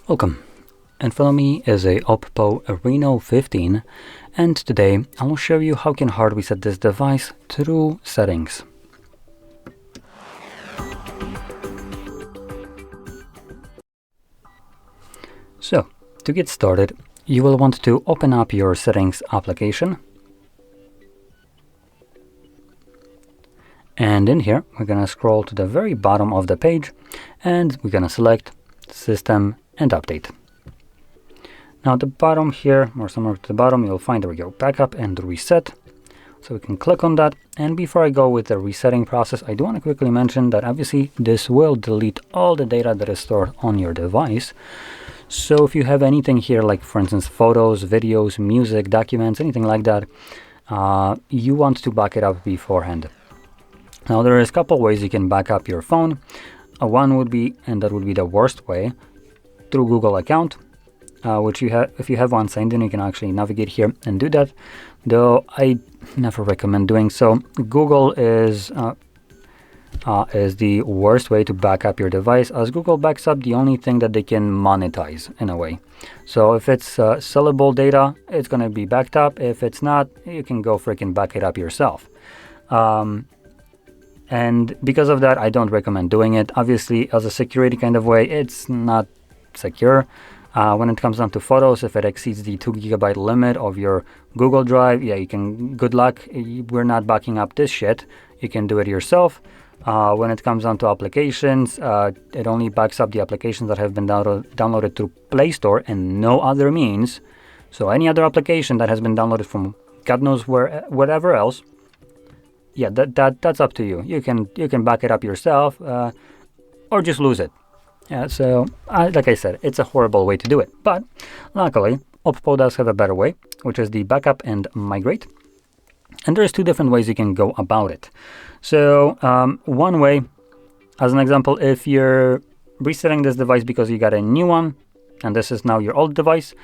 Welcome. In front of me is a OPPO Reno15, and today I will show you how you can hard reset this device through settings. So, to get started, you will want to open up your settings application. And in here, we're going to scroll to the very bottom of the page, and we're going to select System and Update. Now at the bottom here, or somewhere to the bottom, you'll find, there we go, Backup and Reset. So we can click on that. And before I go with the resetting process, I do want to quickly mention that obviously this will delete all the data that is stored on your device. So if you have anything here, like for instance, photos, videos, music, documents, anything like that, you want to back it up beforehand. Now there is a couple ways you can back up your phone. One would be, and that would be the worst way, through Google account, which you have, if you have one signed in, you can actually navigate here and do that. Though I never recommend doing so. Google is the worst way to back up your device, as Google backs up the only thing that they can monetize in a way. So if it's sellable data, it's going to be backed up. If it's not, you can go freaking back it up yourself. And because of that, I don't recommend doing it. Obviously, as a security kind of way, it's not secure. When it comes down to photos, if it exceeds the 2 GB limit of your Google Drive, yeah, you can, good luck. We're not backing up this shit. You can do it yourself. When it comes down to applications, it only backs up the applications that have been downloaded through Play Store and no other means. So any other application that has been downloaded from God knows where, whatever else, yeah, that's up to you. You can back it up yourself, or just lose it. Yeah, so like I said, it's a horrible way to do it. But luckily, OPPO does have a better way, which is the backup and migrate. And there's two different ways you can go about it. So one way, as an example, if you're resetting this device because you got a new one, and this is now your old device,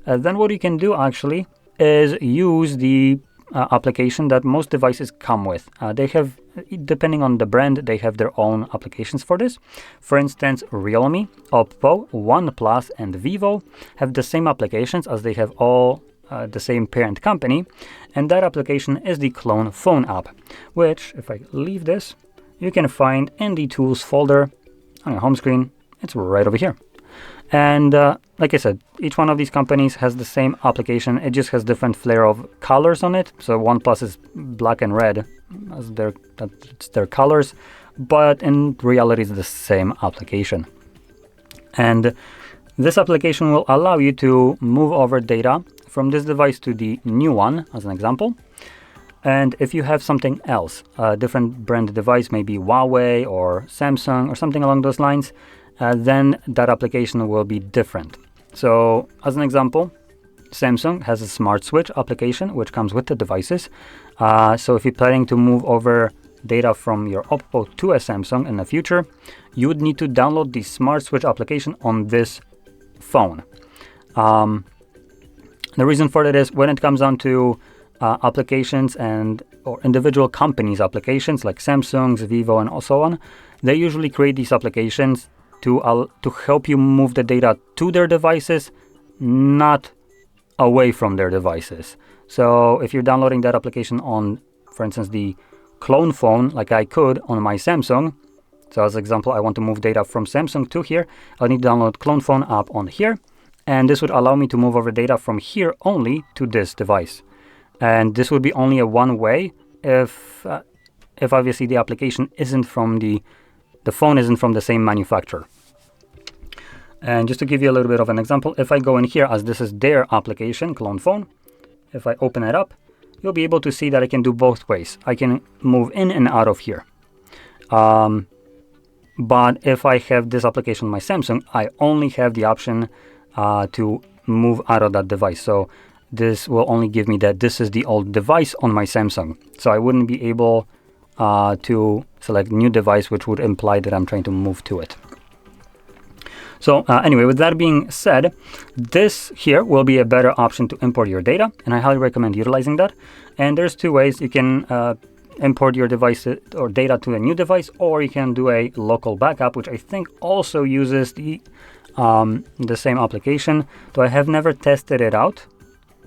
then what you can do actually is use the application that most devices come with. They have, depending on the brand, they have their own applications for this. For instance, Realme, OPPO, OnePlus, and Vivo have the same applications, as they have all the same parent company. And that application is the Clone Phone app, which, if I leave this, you can find in the Tools folder on your home screen. It's right over here. And like I said, each one of these companies has the same application. It just has different flair of colors on it. So OnePlus is black and red, as that's their colors, but in reality it's the same application. And this application will allow you to move over data from this device to the new one, as an example. And if you have something else, a different brand device, maybe Huawei or Samsung or something along those lines, then that application will be different. So as an example, Samsung has a Smart Switch application which comes with the devices. So if you're planning to move over data from your OPPO to a Samsung in the future, you would need to download the Smart Switch application on this phone. The reason for that is when it comes down to applications or individual companies' applications like Samsung's, Vivo, and so on, they usually create these applications to help you move the data to their devices, not away from their devices. So if you're downloading that application on, for instance, the clone phone, like I could on my Samsung, so as an example, I want to move data from Samsung to here, I need to download Clone Phone app on here, and this would allow me to move over data from here only to this device. And this would be only a one way if obviously the application isn't from the phone isn't from the same manufacturer. And just to give you a little bit of an example, if I go in here, as this is their application, Clone Phone, if I open it up, you'll be able to see that I can do both ways. I can move in and out of here. But if I have this application on my Samsung, I only have the option to move out of that device. So this will only give me that this is the old device on my Samsung. So I wouldn't be able to select new device, which would imply that I'm trying to move to it. So anyway, with that being said, this here will be a better option to import your data, and I highly recommend utilizing that. And there's two ways you can import your device or data to a new device, or you can do a local backup, which I think also uses the the same application, though I have never tested it out.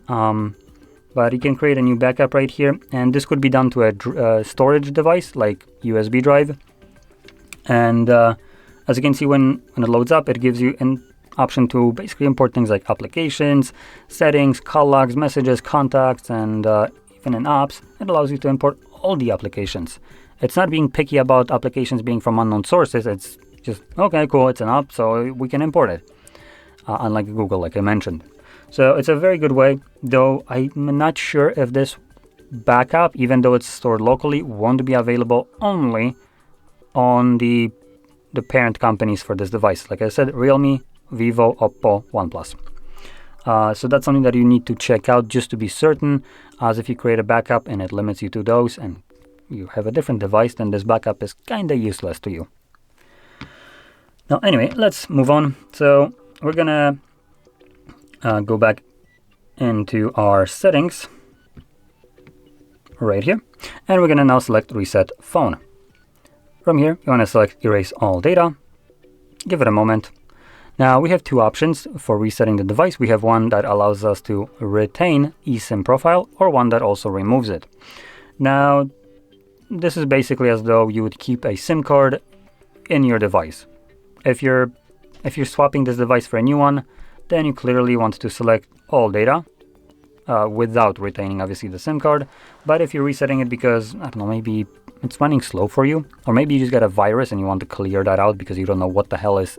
But you can create a new backup right here, and this could be done to a storage device like USB drive. And as you can see, when it loads up, it gives you an option to basically import things like applications, settings, call logs, messages, contacts, and even in apps. It allows you to import all the applications. It's not being picky about applications being from unknown sources. It's just, okay, cool, it's an app, so we can import it, unlike Google, like I mentioned. So it's a very good way, though I'm not sure if this backup, even though it's stored locally, won't be available only on the parent companies for this device. Like I said, Realme, Vivo, Oppo, OnePlus. So that's something that you need to check out just to be certain, as if you create a backup and it limits you to those and you have a different device, then this backup is kind of useless to you. Now anyway, let's move on. So we're gonna go back into our settings right here, and we're gonna now select Reset Phone. From here, you want to select Erase All Data. Give it a moment. Now we have two options for resetting the device. We have one that allows us to retain eSIM profile, or one that also removes it. Now this is basically as though you would keep a SIM card in your device. If you're swapping this device for a new one, then you clearly want to select all data without retaining obviously the SIM card. But if you're resetting it because, I don't know, maybe it's running slow for you, or maybe you just got a virus and you want to clear that out because you don't know what the hell is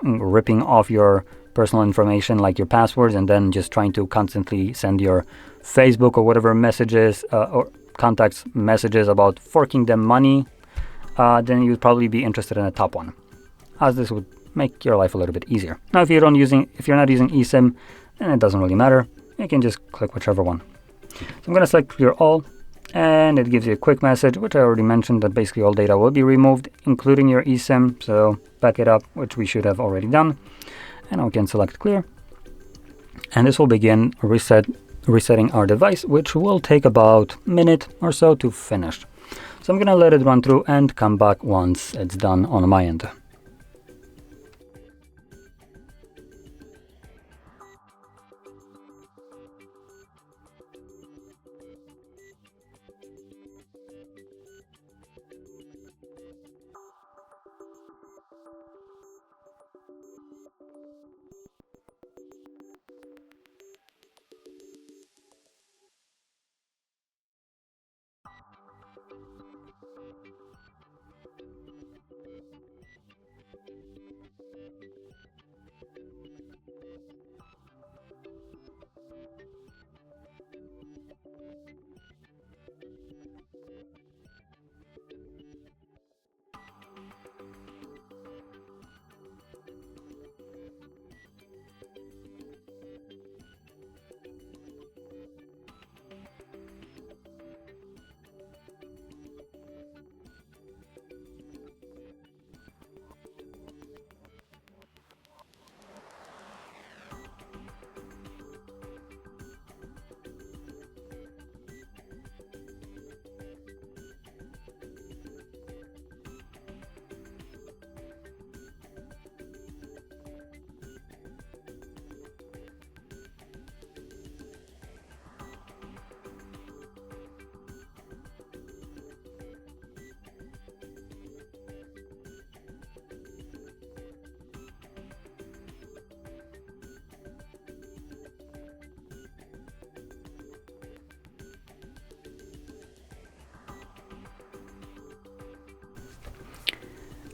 ripping off your personal information, like your passwords, and then just trying to constantly send your Facebook or whatever messages or contacts messages about forking them money, then you'd probably be interested in a top one, as this would make your life a little bit easier. Now if you're not using eSIM, then it doesn't really matter. You can just click whichever one. So I'm going to select Clear All, and it gives you a quick message, which I already mentioned, that basically all data will be removed, including your eSIM. So back it up, which we should have already done. And now we can select Clear. And this will begin resetting our device, which will take about a minute or so to finish. So I'm going to let it run through and come back once it's done on my end.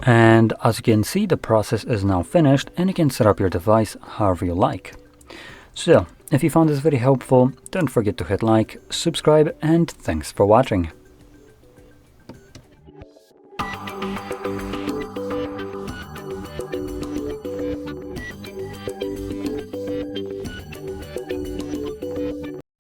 And as you can see, the process is now finished, and you can set up your device however you like. So, if you found this video helpful, don't forget to hit like, subscribe, and thanks for watching.